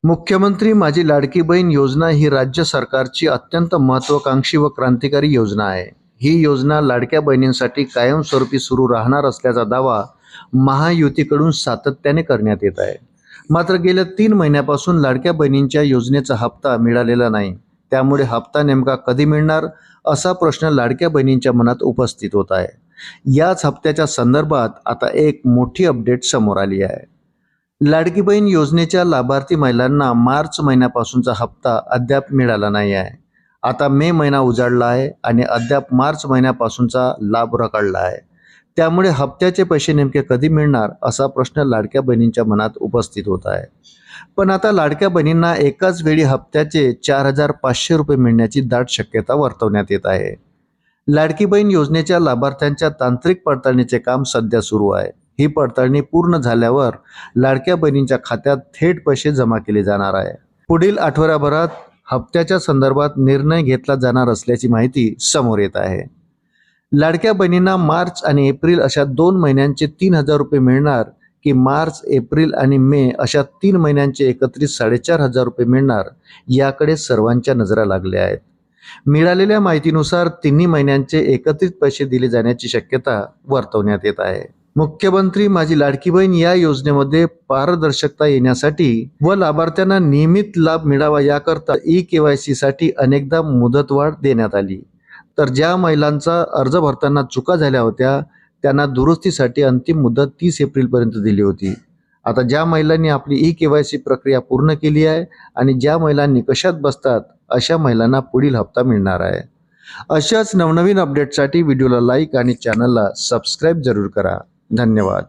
मुख्यमंत्री माझी लाडकी बहीण योजना ही राज्य सरकारची अत्यंत महत्त्वाकांक्षी व क्रांतिकारी योजना आहे। ही योजना लाडक्या बहिणींसाठी कायमस्वरूपी सुरू राहणार असल्याचा दावा महायुतीकडून सातत्याने करण्यात येत आहे। मात्र गेल्या 3 महिन्यापासून लाडक्या बहिणींच्या योजनेचा हप्ता मिळालेला नाही। त्यामुळे हप्ता नेमका कधी मिळणार असा प्रश्न लाडक्या बहिणींच्या मनात उपस्थित होत आहे। याच हप्त्याच्या संदर्भात आता एक मोठी अपडेट समोर आली आहे। लाडकी बहीण योजनेच्या लाभार्थी महिलांना मार्च महिन्यापासूनचा हप्ता अद्याप मिळाला नाही आहे। आता मे महिना उजाडला आहे आणि अद्याप मार्च महिन्यापासूनचा लाभ रखडला आहे। त्यामुळे हप्त्याचे पैसे नेमके कधी मिळणार असा प्रश्न लाडक्या बहिणींच्या मनात उपस्थित होत आहे। पण आता लाडक्या बहिणींना एकाच वेळी हप्त्याचे 4,500 रुपये मिळण्याची दाट शक्यता वर्तवण्यात येत आहे। लाडकी बहीण योजनेच्या लाभार्थ्यांच्या तांत्रिक पडताळणीचे काम सध्या सुरू आहे। ही पडताळणी पूर्ण झाल्यावर लाडक्या बहिणींच्या खात्यात थेट पैसे जमा केले जाणार आहे। पुढील आठवड्याभरात हप्त्याच्या संदर्भात निर्णय घेतला जाणार असल्याची माहिती समोर येत आहे। लाडक्या बहिणींना मार्च आणि एप्रिल अशा 2 महिन्यांचे 3,000 रुपये मिळणार की मार्च, एप्रिल आणि मे अशा 3 महिन्यांचे एकत्रित 4,500 रुपये मिळणार याकडे सर्वांच्या नजरा लागल्या आहेत। मिळालेल्या माहितीनुसार तिन्ही महिन्यांचे एकत्रित पैसे दिले जाण्याची शक्यता वर्तवण्यात येत आहे। मुख्यमंत्री माझी लाडकी बहीण या योजनेमध्ये पारदर्शकता येण्यासाठी व लाभार्थ्यांना नियमित लाभ मिळावा याकरता ई-KYC साठी अनेकदा मुदतवाढ देण्यात आली। तर ज्या महिलांचा अर्ज भरताना चुका झाल्या होत्या त्यांना दुरुस्तीसाठी अंतिम मुदत 30 एप्रिल पर्यंत दिली होती। आता ज्या महिलांनी आपली ई-KYC प्रक्रिया पूर्ण केली आहे आणि ज्या महिलांनी कशात बसतात अशा महिलांना पुढील हप्ता मिळणार आहे। अशाच नवनवीन अपडेटसाठी व्हिडिओला लाईक आणि चॅनलला सबस्क्राईब जरूर करा। धन्यवाद।